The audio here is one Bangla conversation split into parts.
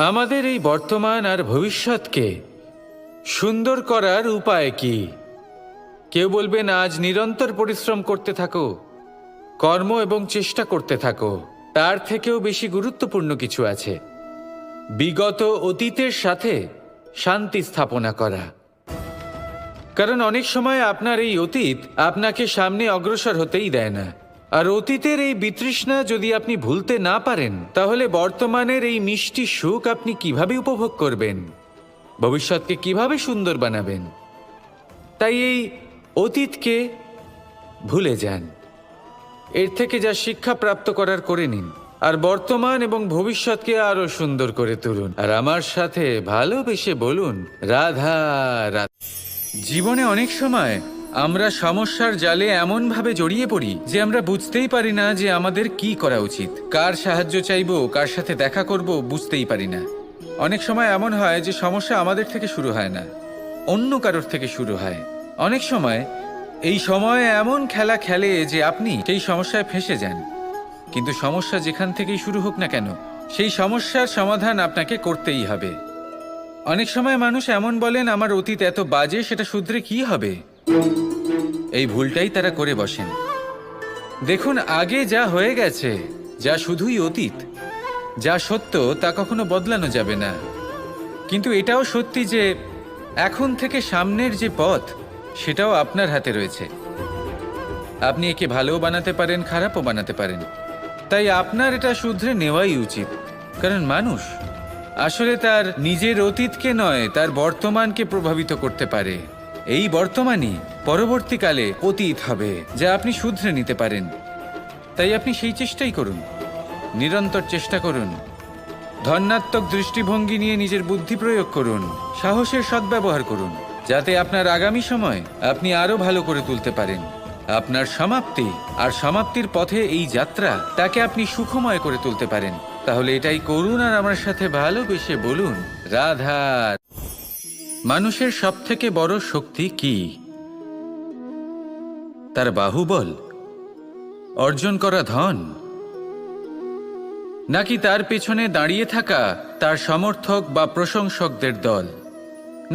আমাদের এই বর্তমান আর ভবিষ্যৎকে সুন্দর করার উপায় কি? কেউ বলবেন আজ নিরন্তর পরিশ্রম করতে থাকো, কর্ম এবং চেষ্টা করতে থাকো। তার থেকেও বেশি গুরুত্বপূর্ণ কিছু আছে, বিগত অতীতের সাথে শান্তি স্থাপনা করা। কারণ অনেক সময় আপনার এই অতীত আপনাকে সামনে অগ্রসর হতেই দেয় না। আর অতীতের এই বিতৃষ্ণা যদি আপনি ভুলতে না পারেন, তাহলে বর্তমানের এই মিষ্টি সুখ আপনি কিভাবে উপভোগ করবেন, ভবিষ্যৎকে কিভাবে সুন্দর বানাবেন? তাই এই অতীতকে ভুলে যান, এর থেকে যা শিক্ষা প্রাপ্ত করার করে নিন, আর বর্তমান এবং ভবিষ্যৎকে আরো সুন্দর করে তুলুন। আর আমার সাথে ভালোবেসে বলুন, রাধা রাধা। জীবনে অনেক সময় আমরা সমস্যার জালে এমনভাবে জড়িয়ে পড়ি যে আমরা বুঝতেই পারি না যে আমাদের কি করা উচিত, কার সাহায্য চাইবো, কার সাথে দেখা করব, বুঝতেই পারি না। অনেক সময় এমন হয় যে সমস্যা আমাদের থেকে শুরু হয় না, অন্য কারোর থেকে শুরু হয়। অনেক সময় এই সময় এমন খেলা খেলে যে আপনি সেই সমস্যায় ফেঁসে যান। কিন্তু সমস্যা যেখান থেকেই শুরু হোক না কেন, সেই সমস্যার সমাধান আপনাকে করতেই হবে। অনেক সময় মানুষ এমন বলেন, আমার অতীত এত বাজে, সেটা শুধরে কি হবে? এই ভুলটাই তারা করে বসেন। দেখুন, আগে যা হয়ে গেছে, যা শুধুই অতীত, যা সত্য তা কখনো বদলানো যাবে না। কিন্তু এটাও সত্যি যে এখন থেকে সামনের যে পথ, সেটাও আপনার হাতে রয়েছে। আপনি একে ভালোও বানাতে পারেন, খারাপও বানাতে পারেন। তাই আপনার এটা শুধরে নেওয়াই উচিত। কারণ মানুষ আসলে তার নিজের অতীতকে নয়, তার বর্তমানকে প্রভাবিত করতে পারে। এই বর্তমানই পরবর্তীকালে অতীত হবে, যা আপনি শুধরে নিতে পারেন। তাই আপনি সেই চেষ্টাই করুন, নিরন্তর চেষ্টা করুন। ধন্যাত্মক দৃষ্টিভঙ্গি নিয়ে নিজের বুদ্ধি প্রয়োগ করুন, সাহসের সদ্ব্যবহার করুন, যাতে আপনার আগামী সময় আপনি আরো ভালো করে তুলতে পারেন। আপনার সমাপ্তি আর সমাপ্তির পথে এই যাত্রা, তাকে আপনি সুখময় করে তুলতে পারেন। তাহলে এটাই করুন আর আমার সাথে ভালোবেসে বলুন, রাধা। মানুষের সবথেকে বড় শক্তি কি? তার বাহুবল, অর্জন করা ধন, নাকি তার পেছনে দাঁড়িয়ে থাকা তার সমর্থক বা প্রশংসকদের দল,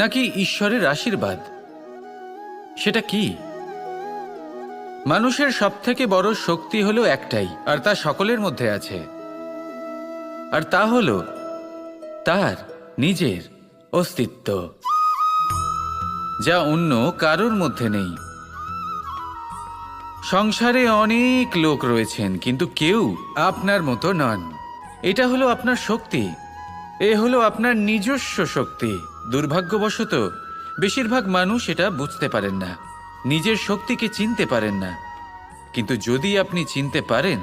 নাকি ঈশ্বরের আশীর্বাদ? সেটা কি? মানুষের সবথেকে বড় শক্তি হলো একটাই, আর তা সকলের মধ্যে আছে। আর তা হলো তার নিজের অস্তিত্ব, যা অন্য কারোর মধ্যে নেই। সংসারে অনেক লোক রয়েছেন, কিন্তু কেউ আপনার মতো নন। এটা হলো আপনার শক্তি, এ হলো আপনার নিজস্ব শক্তি। দুর্ভাগ্যবশত বেশিরভাগ মানুষ এটা বুঝতে পারেন না, নিজের শক্তিকে চিনতে পারেন না। কিন্তু যদি আপনি চিনতে পারেন,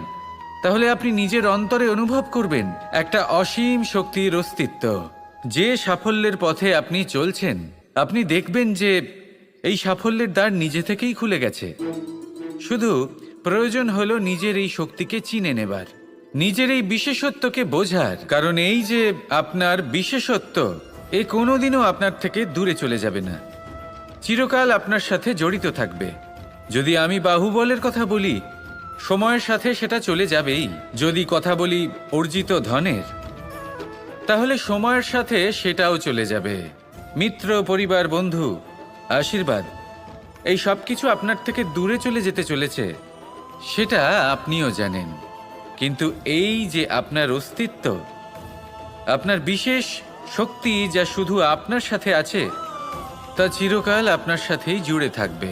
তাহলে আপনি নিজের অন্তরে অনুভব করবেন একটা অসীম শক্তির অস্তিত্ব। যে সাফল্যের পথে আপনি চলছেন, আপনি দেখবেন যে এই সাফল্যের দ্বার নিজে থেকেই খুলে গেছে। শুধু প্রয়োজন হলো নিজের এই শক্তিকে চিনে নেবার, নিজের এই বিশেষত্বকে বোঝার। কারণ এই যে আপনার বিশেষত্ব, এ কোনোদিনও আপনার থেকে দূরে চলে যাবে না, চিরকাল আপনার সাথে জড়িত থাকবে। যদি আমি বাহুবলের কথা বলি, সময়ের সাথে সেটা চলে যাবেই। যদি কথা বলি অর্জিত ধনের, তাহলে সময়ের সাথে সেটাও চলে যাবে। মিত্র, পরিবার, বন্ধু, আশীর্বাদ, এই সব কিছু আপনার থেকে দূরে চলে যেতে চলেছে, সেটা আপনিও জানেন। কিন্তু এই যে আপনার অস্তিত্ব, আপনার বিশেষ শক্তি, যা শুধু আপনার সাথে আছে, তা চিরকাল আপনার সাথেই জুড়ে থাকবে।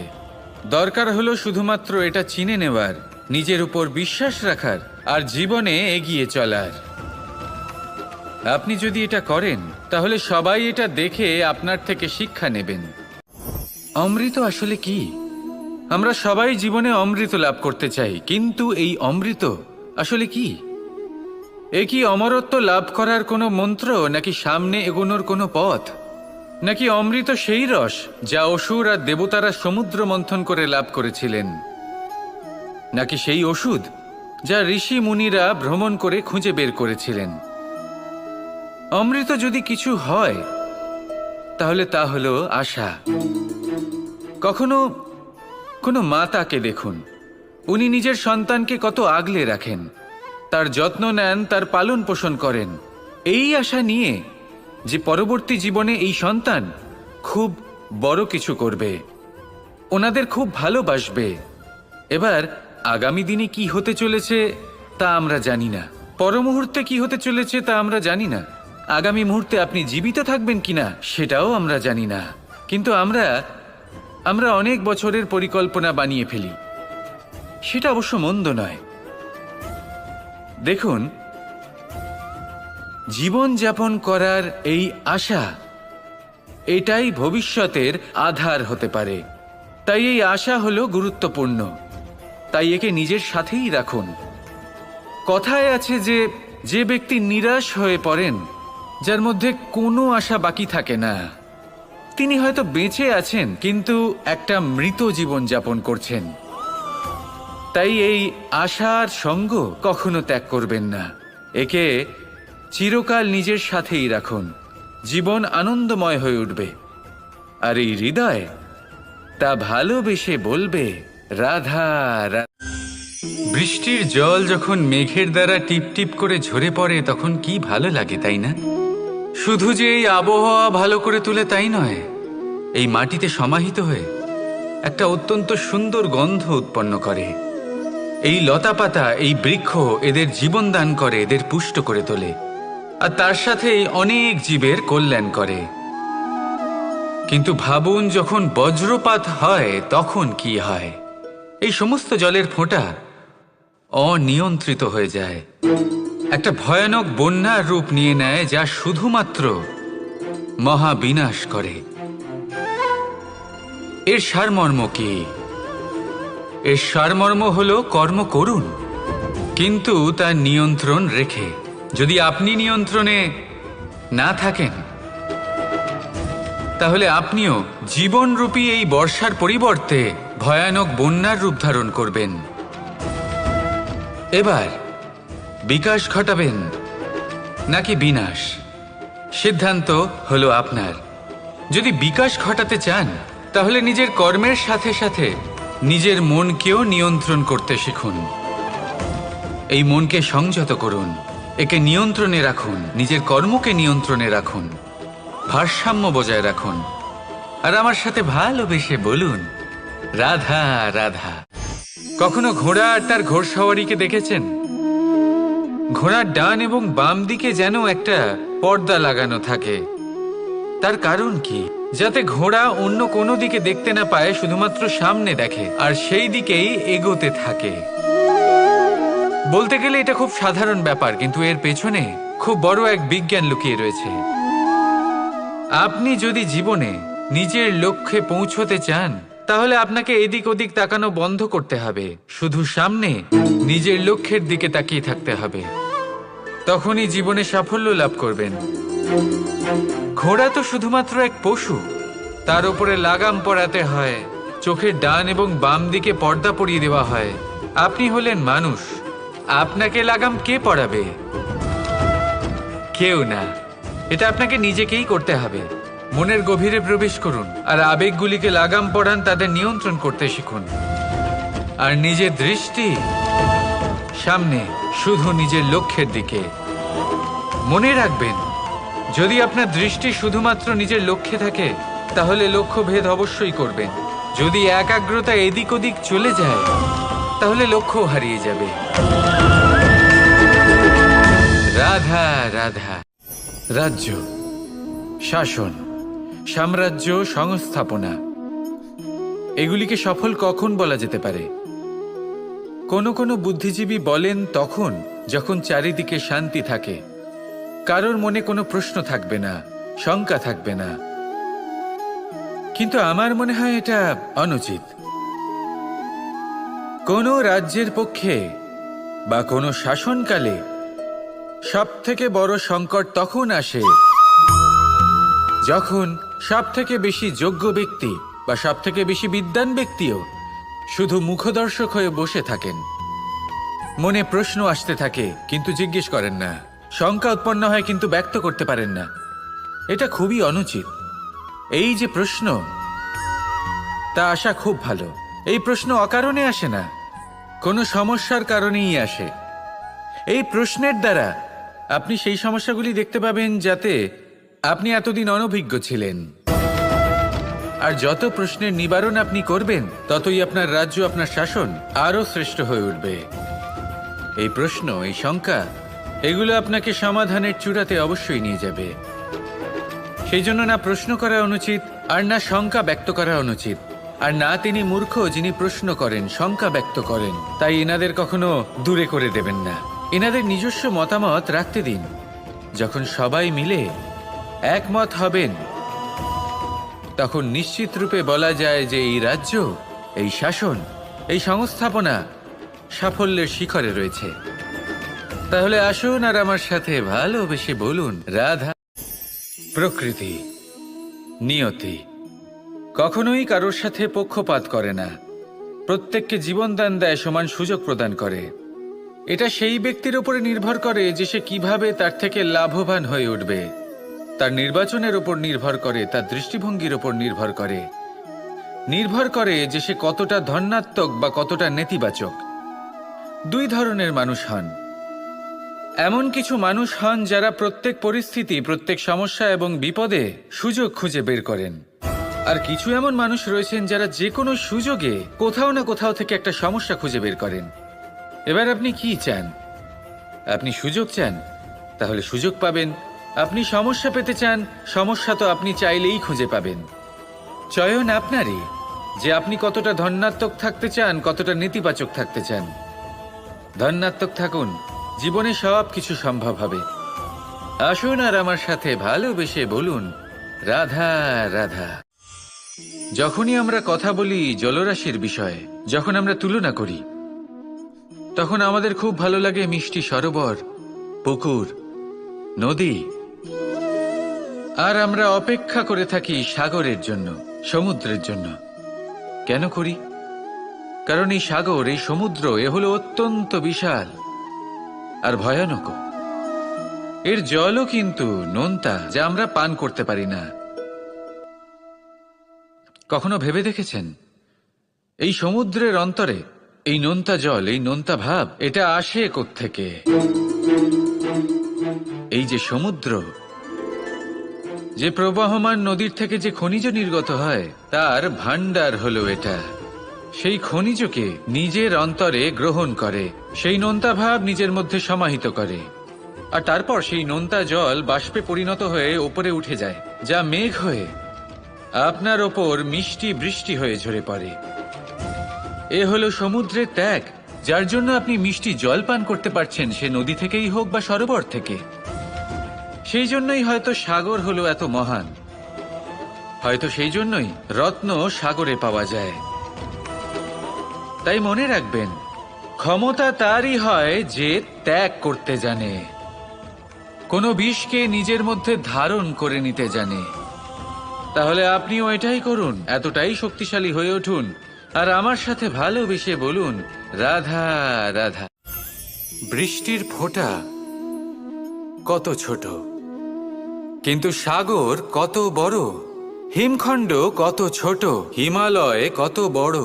দরকার হলো শুধুমাত্র এটা চিনে নেওয়ার, নিজের উপর বিশ্বাস রাখার, আর জীবনে এগিয়ে চলার। আপনি যদি এটা করেন, তাহলে সবাই এটা দেখে আপনার থেকে শিক্ষা নেবেন। অমৃত আসলে কি? আমরা সবাই জীবনে অমৃত লাভ করতে চাই, কিন্তু এই অমৃত আসলে কি? এ কি অমরত্ব লাভ করার কোনো মন্ত্র, নাকি সামনে এগোনোর কোনো পথ? নাকি অমৃত সেই রস যা অসুর আর দেবতারা সমুদ্র মন্থন করে লাভ করেছিলেন? নাকি সেই ওষুধ যা ঋষি মুনিরা ভ্রমণ করে খুঁজে বের করেছিলেন? অমৃত যদি কিছু হয়, তাহলে তা হলো আশা। কখনো কোনো মাতাকে দেখুন, উনি নিজের সন্তানকে কত আগলে রাখেন, তার যত্ন নেন, তার পালন পোষণ করেন। এই আশা নিয়ে যে পরবর্তী জীবনে এই সন্তান খুব বড় কিছু করবে, ওনাদের খুব ভালোবাসবে। এবার আগামী দিনে কি হতে চলেছে তা আমরা জানি না, পর মুহূর্তে কি হতে চলেছে তা আমরা জানি না, আগামী মুহূর্তে আপনি জীবিত থাকবেন কিনা সেটাও আমরা জানি না। কিন্তু আমরা অনেক বছরের পরিকল্পনা বানিয়ে ফেলি, সেটা অবশ্য মন্দ নয়। দেখুন, জীবন যাপন করার এই আশা, এটাই ভবিষ্যতের আধার হতে পারে। তাই এই আশা হলো গুরুত্বপূর্ণ, তাই একে নিজের সাথেই রাখুন। কথায় আছে যে যে ব্যক্তি নিরাশ হয়ে পড়েন, যার মধ্যে কোনো আশা বাকি থাকে না, তিনি হয়তো বেঁচে আছেন কিন্তু একটা মৃত জীবন যাপন করছেন। তাই এই আশার সঙ্গ কখনো ত্যাগ করবেন না, একে চিরকাল নিজের সাথেই রাখুন। জীবন আনন্দময় হয়ে উঠবে, আর এই হৃদয় তা ভালোবেসে বলবে রাধা রাধা। বৃষ্টির জল যখন মেঘের দ্বারা টিপ টিপ করে ঝরে পড়ে তখন কি ভালো লাগে, তাই না? শুধু যে এই আবহাওয়া ভালো করে তুলে তাই নয়, এই মাটিতে সমাহিত হয়ে একটা অত্যন্ত সুন্দর গন্ধ উৎপন্ন করে। এই লতাপাতা, এই বৃক্ষ এদের জীবন দান করে, এদের পুষ্ট করে তোলে, আর তার সাথেই অনেক জীবের কল্যাণ করে। কিন্তু ভাবুন, যখন বজ্রপাত হয় তখন কি হয়? এই সমস্ত জলের ফোঁটা অনিয়ন্ত্রিত হয়ে যায়, একটা ভয়ানক বন্যার রূপ নিয়ে নেয়, যা শুধুমাত্র মহাবিনাশ করে। এর সারমর্ম কি? এর সারমর্ম হলো কর্ম করুন, কিন্তু তার নিয়ন্ত্রণ রেখে। যদি আপনি নিয়ন্ত্রণে না থাকেন, তাহলে আপনিও জীবনরূপী এই বর্ষার পরিবর্তে ভয়ানক বন্যার রূপ ধারণ করবেন। এবার বিকাশ ঘটাবেন নাকি বিনাশ, সিদ্ধান্ত হলো আপনার। যদি বিকাশ ঘটাতে চান, তাহলে নিজের কর্মের সাথে সাথে নিজের মনকেও নিয়ন্ত্রণ করতে শিখুন। এই মনকে সংযত করুন, একে নিয়ন্ত্রণে রাখুন, নিজের কর্মকে নিয়ন্ত্রণে রাখুন, ভারসাম্য বজায় রাখুন, আর আমার সাথে ভালোবেসে বলুন রাধা রাধা। কখনো ঘোড়া আর তার ঘোড়সওয়ারিকে দেখেছেন? ঘোড়ার ডান এবং বাম দিকে যেন একটা পর্দা লাগানো থাকে। তার কারণ কি? যাতে ঘোড়া অন্য কোনো দিকে দেখতে না পায়, শুধুমাত্র সামনে দেখে আর সেই দিকেই এগোতে থাকে। বলতে গেলে এটা খুব সাধারণ ব্যাপার, কিন্তু এর পেছনে খুব বড় এক বিজ্ঞান লুকিয়ে রয়েছে। আপনি যদি জীবনে নিজের লক্ষ্যে পৌঁছতে চান, তাহলে আপনাকে এদিক ওদিক তাকানো বন্ধ করতে হবে, শুধু সামনে নিজের লক্ষ্যের দিকে তাকিয়ে থাকতে হবে। তখনই জীবনে সাফল্য লাভ করবেন। ঘোড়া তো শুধুমাত্র এক পশু, তার উপরে লাগাম পরাতে হয়, চোখের ডান এবং বাম দিকে পর্দা পরিয়ে দেওয়া হয়। আপনি হলেন মানুষ, আপনাকে লাগাম কে পরাবে? কেউ না, এটা আপনাকে নিজেকেই করতে হবে। মনের গভীরে প্রবেশ করুন আর আবেগগুলিকে লাগাম পরান, তাদের নিয়ন্ত্রণ করতে শিখুন। আর নিজের দৃষ্টি সামনে, শুধু নিজের লক্ষ্যের দিকে। মনে রাখবেন, যদি আপনার দৃষ্টি শুধুমাত্র নিজের লক্ষ্যে থাকে, তাহলে লক্ষ্য ভেদ অবশ্যই করবেন। যদি একাগ্রতা এদিক ওদিক চলে যায়, তাহলে লক্ষ্য হারিয়ে যাবে। রাধা রাধা। রাজ্য, শাসন, সাম্রাজ্য, সংস্থাপনা, এগুলিকে সফল কখন বলা যেতে পারে? কোনো কোনো বুদ্ধিজীবী বলেন তখন যখন চারিদিকে শান্তি থাকে, কারোর মনে কোনো প্রশ্ন থাকবে না, শঙ্কা থাকবে না। কিন্তু আমার মনে হয় এটা অনুচিত। কোনো রাজ্যের পক্ষে বা কোনো শাসনকালে সবথেকে বড় সংকট তখন আসে যখন সবথেকে বেশি যোগ্য ব্যক্তি বা সবথেকে বেশি বিদ্বান ব্যক্তিও শুধু মুখদর্শক হয়ে বসে থাকেন। মনে প্রশ্ন আসতে থাকে কিন্তু জিজ্ঞেস করেন না, শঙ্কা উৎপন্ন হয় কিন্তু ব্যক্ত করতে পারেন না। এটা খুবই অনুচিত। এই যে প্রশ্ন, তা আসা খুব ভালো। এই প্রশ্ন অকারণে আসে না, কোনো সমস্যার কারণেই আসে। এই প্রশ্নের দ্বারা আপনি সেই সমস্যাগুলি দেখতে পাবেন যাতে আপনি এতদিন অনভিজ্ঞ ছিলেন। আর যত প্রশ্নের নিবারণ আপনি করবেন, ততই আপনার রাজ্য, আপনার শাসন আরও শ্রেষ্ঠ হয়ে উঠবে। এই প্রশ্ন, এই শঙ্কা, এগুলো আপনাকে সমাধানের চূড়াতে অবশ্যই নিয়ে যাবে। সেই জন্য না প্রশ্ন করা অনুচিত, আর না শঙ্কা ব্যক্ত করা অনুচিত, আর না তিনি মূর্খ যিনি প্রশ্ন করেন, শঙ্কা ব্যক্ত করেন। তাই এনাদের কখনো দূরে করে দেবেন না, এনাদের নিজস্ব মতামত রাখতে দিন। যখন সবাই মিলে একমত হবেন, তখন নিশ্চিত রূপে বলা যায় যে এই রাজ্য, এই শাসন, এই সংস্থাপনা সাফল্যের শিখরে রয়েছে। তাহলে আসুন আর আমার সাথে ভালোবেসে বলুন, রাধা। প্রকৃতি, নিয়তি কখনোই কারোর সাথে পক্ষপাত করে না, প্রত্যেককে জীবনদান দেয়, সমান সুযোগ প্রদান করে। এটা সেই ব্যক্তির উপরে নির্ভর করে যে সে কিভাবে তার থেকে লাভবান হয়ে উঠবে। তার নির্বাচনের উপর নির্ভর করে, তার দৃষ্টিভঙ্গির উপর নির্ভর করে যে সে কতটা ধনাত্মক বা কতটা নেতিবাচক। দুই ধরনের মানুষ হন। এমন কিছু মানুষ হন যারা প্রত্যেক পরিস্থিতি, প্রত্যেক সমস্যা এবং বিপদে সুযোগ খুঁজে বের করেন। আর কিছু এমন মানুষ রয়েছেন যারা যে কোনো সুযোগে কোথাও না কোথাও থেকে একটা সমস্যা খুঁজে বের করেন। এবার আপনি কি চান? আপনি সুযোগ চান, তাহলে সুযোগ পাবেন। আপনি সমস্যা পেতে চান, সমস্যা তো আপনি চাইলেই খুঁজে পাবেন। চয়ন আপনারই, যে আপনি কতটা ধনাত্মক থাকতে চান, কতটা নেতিবাচক থাকতে চান। ধনাত্মক থাকুন, জীবনে সব কিছু সম্ভব হবে। আসুন আর আমার সাথে ভালোবেসে বলুন, রাধা রাধা। যখনই আমরা কথা বলি জলরাশির বিষয়ে, যখন আমরা তুলনা করি, তখন আমাদের খুব ভালো লাগে মিষ্টি সরোবর, পুকুর, নদী। আর আমরা অপেক্ষা করে থাকি সাগরের জন্য, সমুদ্রের জন্য। কেন করি? কারণ এই সাগর, এই সমুদ্র, এ হলো অত্যন্ত বিশাল আর ভয়ানক। এর জলও কিন্তু নোনতা, যা আমরা পান করতে পারি না। কখনো ভেবে দেখেছেন এই সমুদ্রের অন্তরে এই নোনতা জল, এই নোনতা ভাব, এটা আসে কোত্থেকে? এই যে সমুদ্র, যে প্রবাহমান নদীর থেকে যে খনিজ নির্গত হয়, তার ভান্ডার হলো এটা। সেই খনিজকে নিজের অন্তরে গ্রহণ করে, সেই নোনতা ভাব নিজের মধ্যে সমাহিত করে, আর তারপর সেই নোনতা জল বাষ্পে পরিণত হয়ে ওপরে উঠে যায়, যা মেঘ হয়ে আপনার ওপর মিষ্টি বৃষ্টি হয়ে ঝরে পড়ে। এ হলো সমুদ্রের ত্যাগ, যার জন্য আপনি মিষ্টি জল পান করতে পারছেন, সে নদী থেকেই হোক বা সরোবর থেকে। সেই জন্যই হয়তো সাগর হলো এত মহান, হয়তো সেই জন্যই রত্ন সাগরে পাওয়া যায়। তাই মনে রাখবেন, ক্ষমতা তারই হয় যে ত্যাগ করতে জানে, কোনো বিষকে নিজের মধ্যে ধারণ করে নিতে জানে। তাহলে আপনিও এটাই করুন, এতটাই শক্তিশালী হয়ে উঠুন, আর আমার সাথে ভালোবেসে বলুন, রাধা রাধা। বৃষ্টির ফোঁটা কত ছোট, কিন্তু সাগর কত বড়। হিমখণ্ড কত ছোট, হিমালয় কত বড়।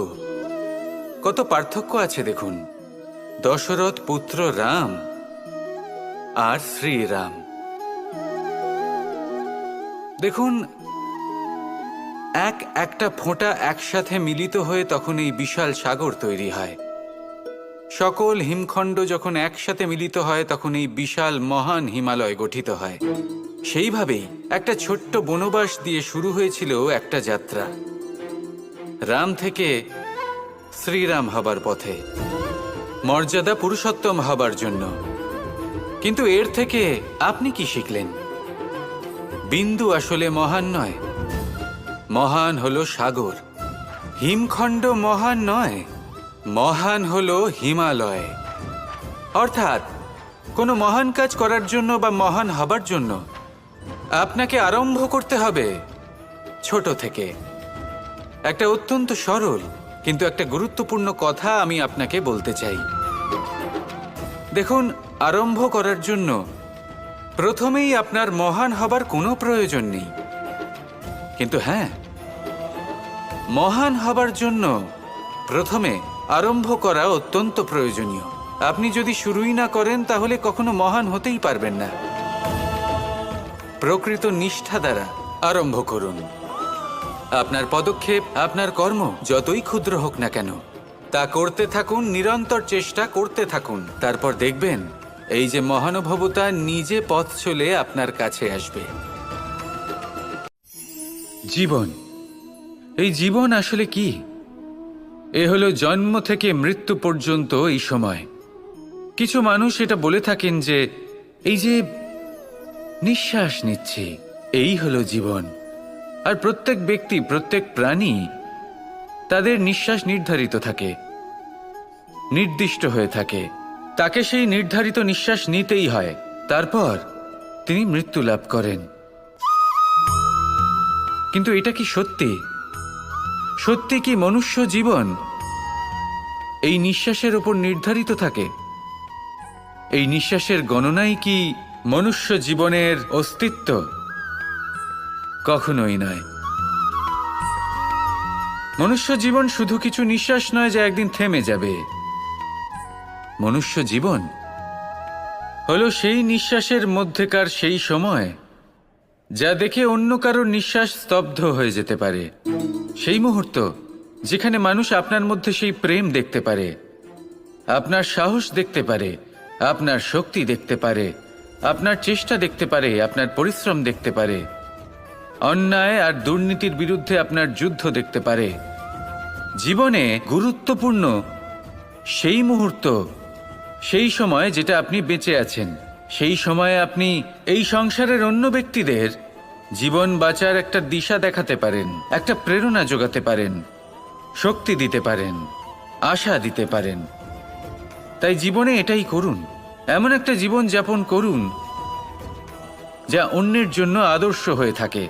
কত পার্থক্য আছে দেখুন। দশরথ পুত্র রাম আর শ্রীরাম। দেখুন, একটা ফোঁটা একসাথে মিলিত হয়ে তখন এই বিশাল সাগর তৈরি হয়। সকল হিমখণ্ড যখন একসাথে মিলিত হয়, তখন এই বিশাল মহান হিমালয় গঠিত হয়। সেইভাবেই একটা ছোট্ট বনবাস দিয়ে শুরু হয়েছিল একটা যাত্রা, রাম থেকে শ্রীরাম হবার পথে, মর্যাদা পুরুষোত্তম হবার জন্য। কিন্তু এর থেকে আপনি কি শিখলেন? বিন্দু আসলে মহান নয়, মহান হলো সাগর। হিমখণ্ড মহান নয়, মহান হলো হিমালয়। অর্থাৎ কোনো মহান কাজ করার জন্য বা মহান হবার জন্য আপনাকে আরম্ভ করতে হবে ছোট থেকে। একটা অত্যন্ত সরল কিন্তু একটা গুরুত্বপূর্ণ কথা আমি আপনাকে বলতে চাই। দেখুন, আরম্ভ করার জন্য প্রথমেই আপনার মহান হবার কোনো প্রয়োজন নেই, কিন্তু হ্যাঁ, মহান হবার জন্য প্রথমে আরম্ভ করা অত্যন্ত প্রয়োজনীয়। আপনি যদি শুরুই না করেন তাহলে কখনো মহান হতেই পারবেন না। প্রকৃত নিষ্ঠা দ্বারা আরম্ভ করুন। আপনার পদক্ষেপ, আপনার কর্ম যতই ক্ষুদ্র হোক না কেন, তা করতে থাকুন, নিরন্তর চেষ্টা করতে থাকুন। তারপর দেখবেন এই যে মহানুভবতা নিজে পথ চলে আপনার কাছে আসবে। জীবন, এই জীবন আসলে কি? এ হলো জন্ম থেকে মৃত্যু পর্যন্ত এই সময়। কিছু মানুষ এটা বলে থাকেন যে এই যে নিঃশ্বাস নিচ্ছি, এই হলো জীবন। আর প্রত্যেক ব্যক্তি, প্রত্যেক প্রাণী, তাদের নিঃশ্বাস নির্ধারিত থাকে, নির্দিষ্ট হয়ে থাকে। তাকে সেই নির্ধারিত নিঃশ্বাস নিতেই হয়। তারপর তিনি মৃত্যু লাভ করেন। কিন্তু এটা কি সত্যি? সত্যি কি মনুষ্য জীবন এই নিঃশ্বাসের উপর নির্ধারিত থাকে? এই নিঃশ্বাসের গণনাই কি মনুষ্য জীবনের অস্তিত্ব? কখনোই নয়। মনুষ্য জীবন শুধু কিছু নিঃশ্বাস নয় যা একদিন থেমে যাবে। মনুষ্য জীবন হলো সেই নিঃশ্বাসের মধ্যেকার সেই সময় যা দেখে অন্য কারোর নিঃশ্বাস স্তব্ধ হয়ে যেতে পারে। সেই মুহূর্ত যেখানে মানুষ আপনার মধ্যে সেই প্রেম দেখতে পারে, আপনার সাহস দেখতে পারে, আপনার শক্তি দেখতে পারে, আপনার চেষ্টা দেখতে পারে, আপনার পরিশ্রম দেখতে পারে, অন্যায় আর দুর্নীতির বিরুদ্ধে আপনার যুদ্ধ দেখতে পারে। জীবনে গুরুত্বপূর্ণ সেই মুহূর্ত, সেই সময় যেটা আপনি বেঁচে আছেন। সেই সময়ে আপনি এই সংসারের অন্য ব্যক্তিদের জীবন বাঁচার একটা দিশা দেখাতে পারেন, একটা প্রেরণা যোগাতে পারেন, শক্তি দিতে পারেন, আশা দিতে পারেন। তাই জীবনে এটাই করুন। এমন একটা জীবন যাপন করুন যা অন্যের জন্য আদর্শ হয়ে থাকে।